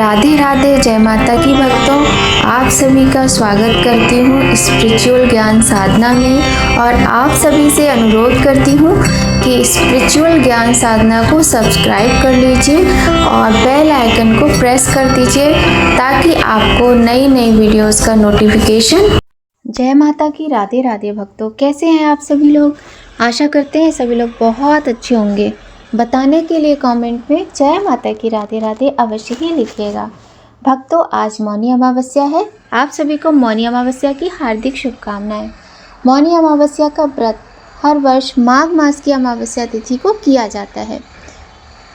राधे राधे, जय माता की भक्तों। आप सभी का स्वागत करती हूँ स्पिरिचुअल ज्ञान साधना में और आप सभी से अनुरोध करती हूँ कि स्पिरिचुअल ज्ञान साधना को सब्सक्राइब कर लीजिए और बेल आइकन को प्रेस कर दीजिए ताकि आपको नई नई वीडियोस का नोटिफिकेशन। जय माता की राधे राधे भक्तों, कैसे हैं आप सभी लोग। आशा करते हैं सभी लोग बहुत अच्छे होंगे। बताने के लिए कमेंट में जय माता की राधे राधे अवश्य ही लिखिएगा। भक्तों, आज मौनी अमावस्या है। आप सभी को मौनी अमावस्या की हार्दिक शुभकामनाएं। मौनी अमावस्या का व्रत हर वर्ष माघ मास की अमावस्या तिथि को किया जाता है।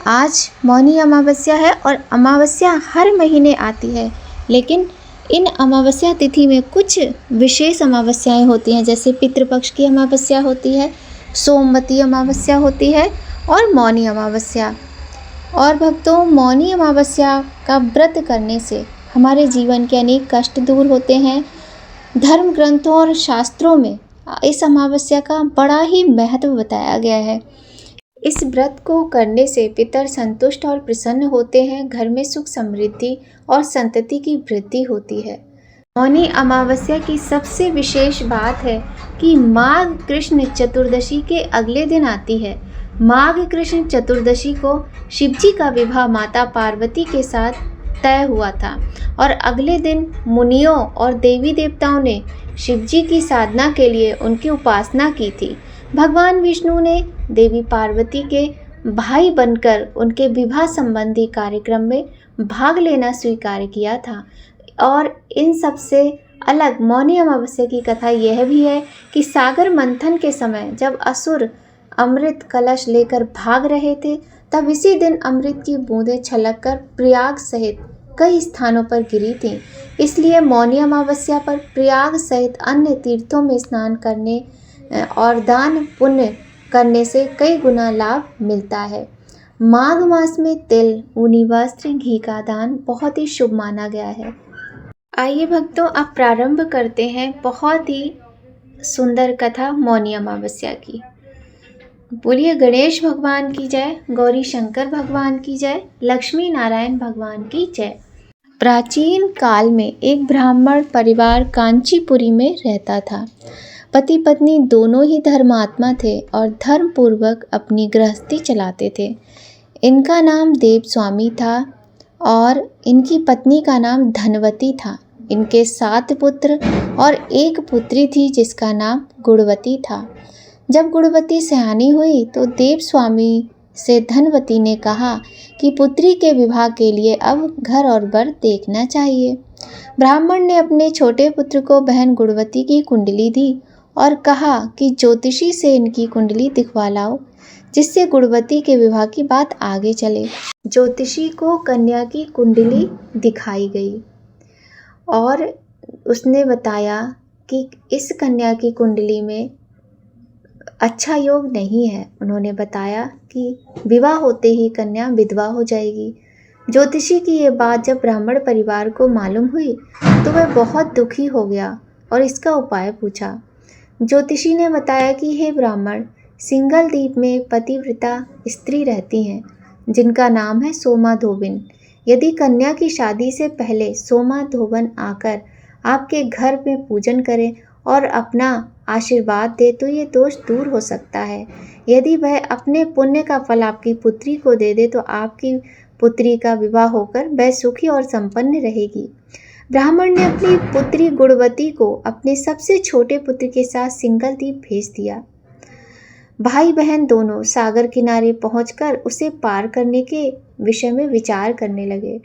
आज मौनी अमावस्या है और अमावस्या हर महीने आती है, लेकिन इन अमावस्या तिथि में कुछ विशेष अमावस्याएं होती हैं, जैसे पितृपक्ष की अमावस्या होती है, सोमवती अमावस्या होती है और मौनी अमावस्या। और भक्तों, मौनी अमावस्या का व्रत करने से हमारे जीवन के अनेक कष्ट दूर होते हैं। धर्म ग्रंथों और शास्त्रों में इस अमावस्या का बड़ा ही महत्व बताया गया है। इस व्रत को करने से पितर संतुष्ट और प्रसन्न होते हैं, घर में सुख समृद्धि और संतति की वृद्धि होती है। मौनी अमावस्या की सबसे विशेष बात है कि माघ कृष्ण चतुर्दशी के अगले दिन आती है। माघ कृष्ण चतुर्दशी को शिवजी का विवाह माता पार्वती के साथ तय हुआ था और अगले दिन मुनियों और देवी देवताओं ने शिवजी की साधना के लिए उनकी उपासना की थी। भगवान विष्णु ने देवी पार्वती के भाई बनकर उनके विवाह संबंधी कार्यक्रम में भाग लेना स्वीकार किया था। और इन सब से अलग मौनी अमावस्या की कथा यह भी है कि सागर मंथन के समय जब असुर अमृत कलश लेकर भाग रहे थे, तब इसी दिन अमृत की बूंदें छलककर प्रयाग सहित कई स्थानों पर गिरी थीं। इसलिए मौनी अमावस्या पर प्रयाग सहित अन्य तीर्थों में स्नान करने और दान पुण्य करने से कई गुना लाभ मिलता है। माघ मास में तिल, ऊनी वस्त्र, घी का दान बहुत ही शुभ माना गया है। आइए भक्तों, अब प्रारंभ करते हैं बहुत ही सुंदर कथा मौनी अमावस्या की। बोलिए गणेश भगवान की जय, गौरी शंकर भगवान की जय, लक्ष्मी नारायण भगवान की जय। प्राचीन काल में एक ब्राह्मण परिवार कांचीपुरी में रहता था। पति पत्नी दोनों ही धर्मात्मा थे और धर्म पूर्वक अपनी गृहस्थी चलाते थे। इनका नाम देव स्वामी था और इनकी पत्नी का नाम धनवती था। इनके 7 पुत्र और 1 पुत्री थी जिसका नाम गुणवती था। जब गुणवती सयानी हुई तो देव स्वामी से धनवती ने कहा कि पुत्री के विवाह के लिए अब घर और वर देखना चाहिए। ब्राह्मण ने अपने छोटे पुत्र को बहन गुणवती की कुंडली दी और कहा कि ज्योतिषी से इनकी कुंडली दिखवा लाओ, जिससे गुणवती के विवाह की बात आगे चले। ज्योतिषी को कन्या की कुंडली दिखाई गई और उसने बताया कि इस कन्या की कुंडली में अच्छा योग नहीं है। उन्होंने बताया कि विवाह होते ही कन्या विधवा हो जाएगी। ज्योतिषी की ये बात जब ब्राह्मण परिवार को मालूम हुई तो वह बहुत दुखी हो गया और इसका उपाय पूछा। ज्योतिषी ने बताया कि हे ब्राह्मण, सिंगल द्वीप में एक पतिव्रता स्त्री रहती हैं जिनका नाम है सोमा धोबिन। यदि कन्या की शादी से पहले सोमा धोबन आकर आपके घर में पूजन करें और अपना आशीर्वाद दे तो ये दोष दूर हो सकता है। यदि वह अपने पुण्य का फल आपकी पुत्री को दे दे तो आपकी पुत्री का विवाह होकर वह सुखी और संपन्न रहेगी। ब्राह्मण ने अपनी पुत्री गुणवती को अपने सबसे छोटे पुत्र के साथ सिंगल द्वीप भेज दिया। भाई बहन दोनों सागर किनारे पहुंचकर उसे पार करने के विषय में विचार करने लगे।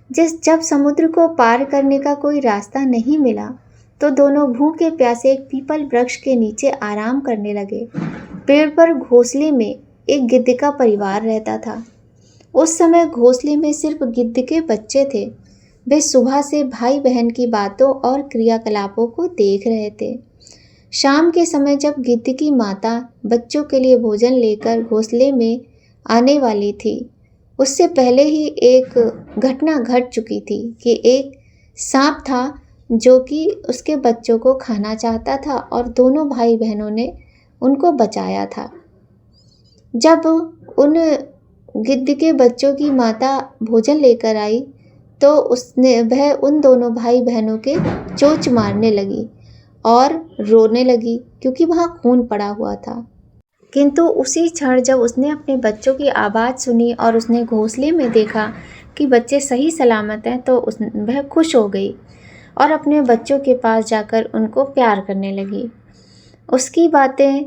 जब समुद्र को पार करने का कोई रास्ता नहीं मिला तो दोनों भूखे प्यासे एक पीपल वृक्ष के नीचे आराम करने लगे। पेड़ पर घोंसले में एक गिद्ध का परिवार रहता था। उस समय घोंसले में सिर्फ गिद्ध के बच्चे थे। वे सुबह से भाई बहन की बातों और क्रियाकलापों को देख रहे थे। शाम के समय जब गिद्ध की माता बच्चों के लिए भोजन लेकर घोंसले में आने वाली थी, उससे पहले ही एक घटना घट चुकी थी कि एक सांप था जो कि उसके बच्चों को खाना चाहता था और दोनों भाई बहनों ने उनको बचाया था। जब उन गिद्ध के बच्चों की माता भोजन लेकर आई तो वह उन दोनों भाई बहनों के चोंच मारने लगी और रोने लगी क्योंकि वहाँ खून पड़ा हुआ था। किंतु उसी क्षण जब उसने अपने बच्चों की आवाज़ सुनी और उसने घोंसले में देखा कि बच्चे सही सलामत हैं, तो वह खुश हो गई और अपने बच्चों के पास जाकर उनको प्यार करने लगी। उसकी बातें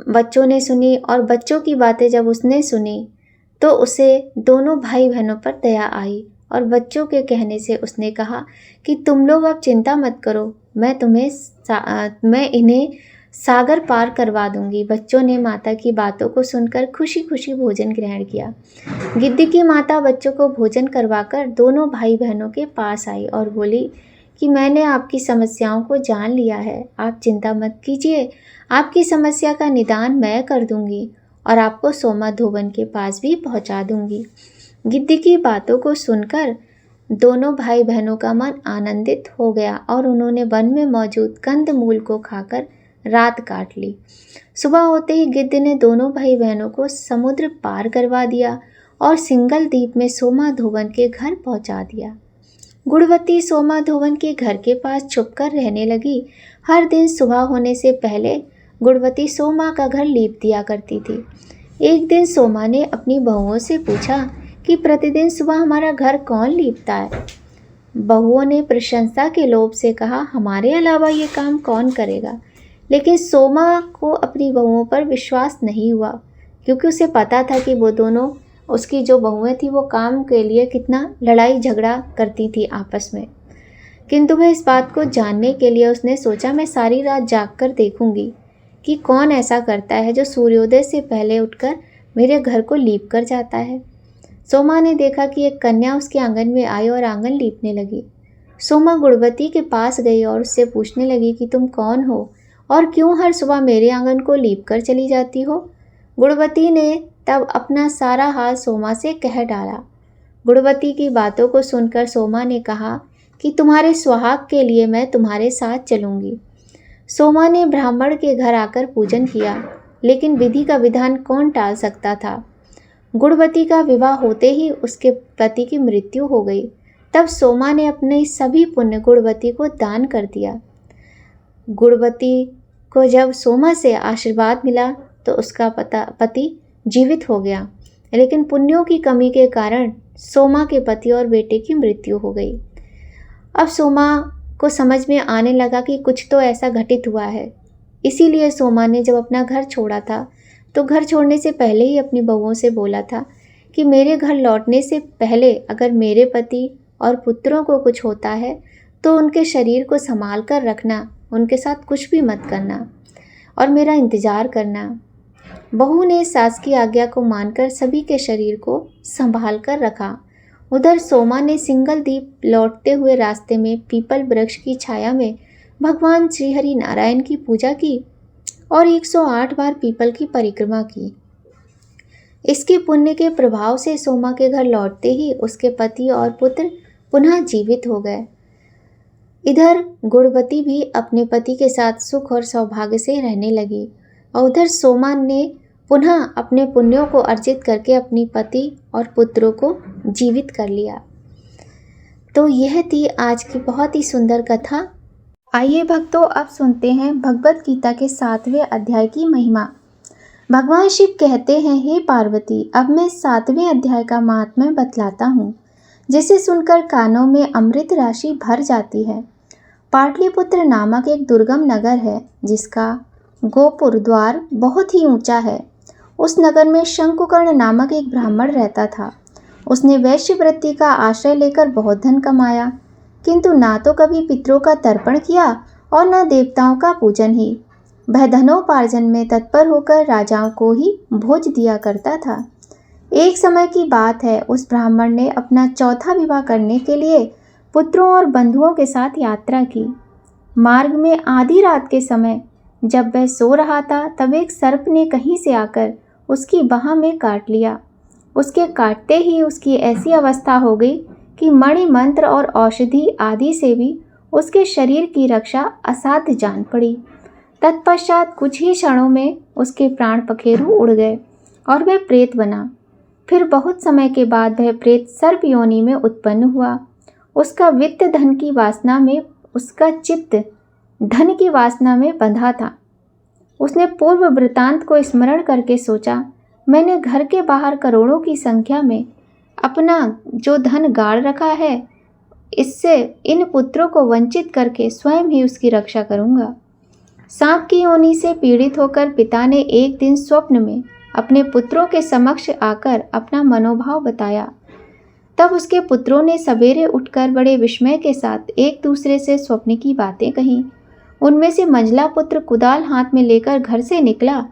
बच्चों ने सुनी और बच्चों की बातें जब उसने सुनी तो उसे दोनों भाई बहनों पर दया आई और बच्चों के कहने से उसने कहा कि तुम लोग अब चिंता मत करो, मैं इन्हें सागर पार करवा दूंगी। बच्चों ने माता की बातों को सुनकर खुशी खुशी भोजन ग्रहण किया। गिद्ध की माता बच्चों को भोजन करवाकर दोनों भाई बहनों के पास आई और बोली कि मैंने आपकी समस्याओं को जान लिया है, आप चिंता मत कीजिए, आपकी समस्या का निदान मैं कर दूंगी और आपको सोमा धोबन के पास भी पहुंचा दूंगी। गिद्ध की बातों को सुनकर दोनों भाई बहनों का मन आनंदित हो गया और उन्होंने वन में मौजूद कंदमूल को खाकर रात काट ली। सुबह होते ही गिद्ध ने दोनों भाई बहनों को समुद्र पार करवा दिया और सिंगल द्वीप में सोमा धोबन के घर पहुंचा दिया। गुणवती सोमा धोबन के घर के पास छुपकर रहने लगी। हर दिन सुबह होने से पहले गुणवती सोमा का घर लीप दिया करती थी। एक दिन सोमा ने अपनी बहुओं से पूछा कि प्रतिदिन सुबह हमारा घर कौन लीपता है। बहुओं ने प्रशंसा के लोभ से कहा, हमारे अलावा ये काम कौन करेगा। लेकिन सोमा को अपनी बहुओं पर विश्वास नहीं हुआ क्योंकि उसे पता था कि वो दोनों, उसकी जो बहुएं थी, वो काम के लिए कितना लड़ाई झगड़ा करती थी आपस में। किंतु वह इस बात को जानने के लिए उसने सोचा, मैं सारी रात जाग कर देखूंगी कि कौन ऐसा करता है जो सूर्योदय से पहले उठकर मेरे घर को लीप कर जाता है। सोमा ने देखा कि एक कन्या उसके आंगन में आई और आंगन लीपने लगी। सोमा गुणवती के पास गई और उससे पूछने लगी कि तुम कौन हो और क्यों हर सुबह मेरे आंगन को लीप कर चली जाती हो। गुणवती ने तब अपना सारा हाल सोमा से कह डाला। गुणवती की बातों को सुनकर सोमा ने कहा कि तुम्हारे सुहाग के लिए मैं तुम्हारे साथ चलूंगी। सोमा ने ब्राह्मण के घर आकर पूजन किया, लेकिन विधि का विधान कौन टाल सकता था। गुणवती का विवाह होते ही उसके पति की मृत्यु हो गई। तब सोमा ने अपने सभी पुण्य गुणवती को दान कर दिया। गुणवती को जब सोमा से आशीर्वाद मिला तो उसका पति जीवित हो गया, लेकिन पुण्यों की कमी के कारण सोमा के पति और बेटे की मृत्यु हो गई। अब सोमा को समझ में आने लगा कि कुछ तो ऐसा घटित हुआ है। इसीलिए सोमा ने जब अपना घर छोड़ा था तो घर छोड़ने से पहले ही अपनी बहुओं से बोला था कि मेरे घर लौटने से पहले अगर मेरे पति और पुत्रों को कुछ होता है तो उनके शरीर को संभाल कर रखना, उनके साथ कुछ भी मत करना और मेरा इंतज़ार करना। बहू ने सास की आज्ञा को मानकर सभी के शरीर को संभाल कर रखा। उधर सोमा ने सिंगल द्वीप लौटते हुए रास्ते में पीपल वृक्ष की छाया में भगवान श्री हरि नारायण की पूजा की और 108 बार पीपल की परिक्रमा की। इसके पुण्य के प्रभाव से सोमा के घर लौटते ही उसके पति और पुत्र पुनः जीवित हो गए। इधर गुणवती भी अपने पति के साथ सुख और सौभाग्य से रहने लगी और उधर सोमा ने पुनः अपने पुण्यों को अर्जित करके अपनी पति और पुत्रों को जीवित कर लिया। तो यह थी आज की बहुत ही सुंदर कथा। आइए भक्तों, अब सुनते हैं भगवत गीता के 7वें अध्याय की महिमा। भगवान शिव कहते हैं, हे पार्वती, अब मैं 7वें अध्याय का महात्म्य बतलाता हूँ, जिसे सुनकर कानों में अमृत राशि भर जाती है। पाटलिपुत्र नामक एक दुर्गम नगर है जिसका गोपुर द्वार बहुत ही ऊंचा है। उस नगर में शंकुकर्ण नामक एक ब्राह्मण रहता था। उसने वैश्यवृत्ति का आश्रय लेकर बहुत धन कमाया, किंतु ना तो कभी पितरों का तर्पण किया और न देवताओं का पूजन ही। वह धनोपार्जन में तत्पर होकर राजाओं को ही भोज दिया करता था। एक समय की बात है, उस ब्राह्मण ने अपना चौथा विवाह करने के लिए पुत्रों और बंधुओं के साथ यात्रा की। मार्ग में आधी रात के समय जब वह सो रहा था, तब एक सर्प ने कहीं से आकर उसकी बाह में काट लिया। उसके काटते ही उसकी ऐसी अवस्था हो गई कि मणि मंत्र और औषधि आदि से भी उसके शरीर की रक्षा असाध्य जान पड़ी। तत्पश्चात कुछ ही क्षणों में उसके प्राण पखेरु उड़ गए और वह प्रेत बना। फिर बहुत समय के बाद वह प्रेत सर्प योनि में उत्पन्न हुआ। उसका वित्त धन की वासना में, उसका चित्त धन की वासना में बंधा था। उसने पूर्व वृतांत को स्मरण करके सोचा, मैंने घर के बाहर करोड़ों की संख्या में अपना जो धन गाड़ रखा है, इससे इन पुत्रों को वंचित करके स्वयं ही उसकी रक्षा करूंगा। सांप की योनि से पीड़ित होकर पिता ने एक दिन स्वप्न में अपने पुत्रों के समक्ष आकर अपना मनोभाव बताया। तब उसके पुत्रों ने सवेरे उठकर बड़े विस्मय के साथ एक दूसरे से स्वप्न की बातें कहीं। उनमें से मंझला पुत्र कुदाल हाथ में लेकर घर से निकला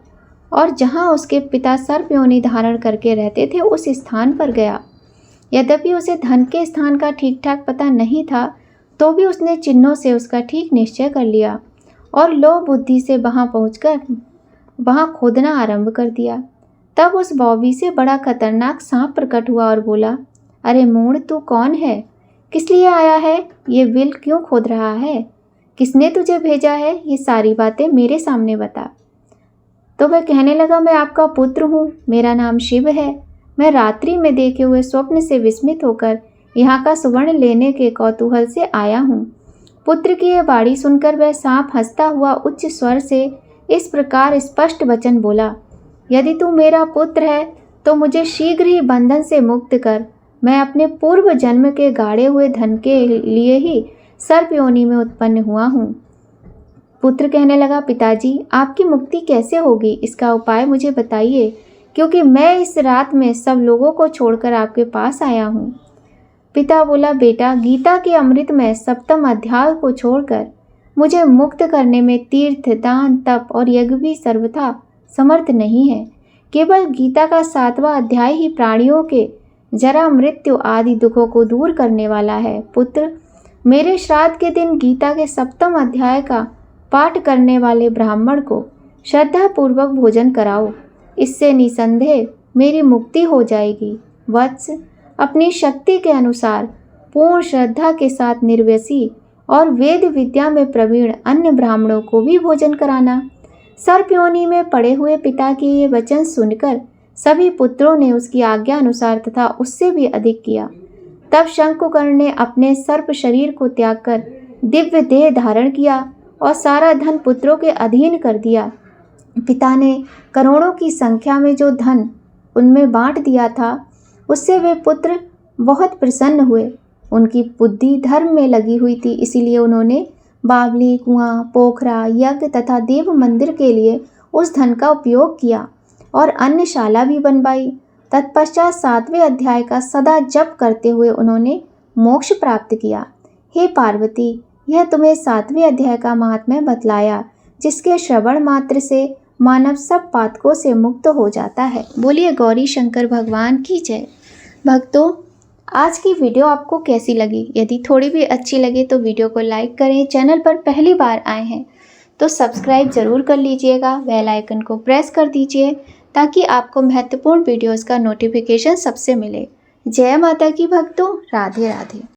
और जहां उसके पिता सर्प योनि धारण करके रहते थे उस स्थान पर गया। यद्यपि उसे धन के स्थान का ठीक ठाक पता नहीं था, तो भी उसने चिन्हों से उसका ठीक निश्चय कर लिया और लो बुद्धि से वहां पहुंचकर वहां खोदना आरंभ कर दिया। तब उस बौबी से बड़ा खतरनाक सांप प्रकट हुआ और बोला, अरे मूढ़, तू कौन है? किस लिए आया है? ये विल क्यों खोद रहा है? किसने तुझे भेजा है? ये सारी बातें मेरे सामने बता। तो वह कहने लगा, मैं आपका पुत्र हूँ, मेरा नाम शिव है। मैं रात्रि में देखे हुए स्वप्न से विस्मित होकर यहाँ का सुवर्ण लेने के कौतूहल से आया हूँ। पुत्र की यह बाणी सुनकर वह सांप हंसता हुआ उच्च स्वर से इस प्रकार स्पष्ट वचन बोला, यदि तू मेरा पुत्र है तो मुझे शीघ्र ही बंधन से मुक्त कर। मैं अपने पूर्व जन्म के गाड़े हुए धन के लिए ही सर्प योनि में उत्पन्न हुआ हूँ। पुत्र कहने लगा, पिताजी, आपकी मुक्ति कैसे होगी? इसका उपाय मुझे बताइए, क्योंकि मैं इस रात में सब लोगों को छोड़कर आपके पास आया हूँ। पिता बोला, बेटा, गीता के अमृतमय सप्तम अध्याय को छोड़कर मुझे मुक्त करने में तीर्थ, दान, तप और यज्ञ भी सर्वथा समर्थ नहीं है। केवल गीता का 7वां अध्याय ही प्राणियों के जरा, मृत्यु आदि दुखों को दूर करने वाला है। पुत्र, मेरे श्राद्ध के दिन गीता के 7वें अध्याय का पाठ करने वाले ब्राह्मण को श्रद्धापूर्वक भोजन कराओ। इससे निसंदेह मेरी मुक्ति हो जाएगी। वत्स, अपनी शक्ति के अनुसार पूर्ण श्रद्धा के साथ निर्वसी और वेद विद्या में प्रवीण अन्य ब्राह्मणों को भी भोजन कराना। सर्प योनि में पड़े हुए पिता के ये वचन सुनकर सभी पुत्रों ने उसकी आज्ञा अनुसार तथा उससे भी अधिक किया। तब शंकुकर्ण ने अपने सर्प शरीर को त्याग कर दिव्य देह धारण किया और सारा धन पुत्रों के अधीन कर दिया। पिता ने करोड़ों की संख्या में जो धन उनमें बांट दिया था, उससे वे पुत्र बहुत प्रसन्न हुए। उनकी बुद्धि धर्म में लगी हुई थी, इसीलिए उन्होंने बावली, कुआं, पोखरा, यज्ञ तथा देव मंदिर के लिए उस धन का उपयोग किया और अन्नशाला भी बनवाई। तत्पश्चात 7वें अध्याय का सदा जप करते हुए उन्होंने मोक्ष प्राप्त किया। हे पार्वती, यह तुम्हें 7वें अध्याय का महात्म्य बतलाया, जिसके श्रवण मात्र से मानव सब पातकों से मुक्त हो जाता है। बोलिए गौरी शंकर भगवान की जय। भक्तों, आज की वीडियो आपको कैसी लगी? यदि थोड़ी भी अच्छी लगे तो वीडियो को लाइक करें। चैनल पर पहली बार आए हैं तो सब्सक्राइब जरूर कर लीजिएगा, बेल आइकन को प्रेस कर दीजिए ताकि आपको महत्वपूर्ण वीडियोस का नोटिफिकेशन सबसे मिले। जय माता की भक्तों, राधे राधे।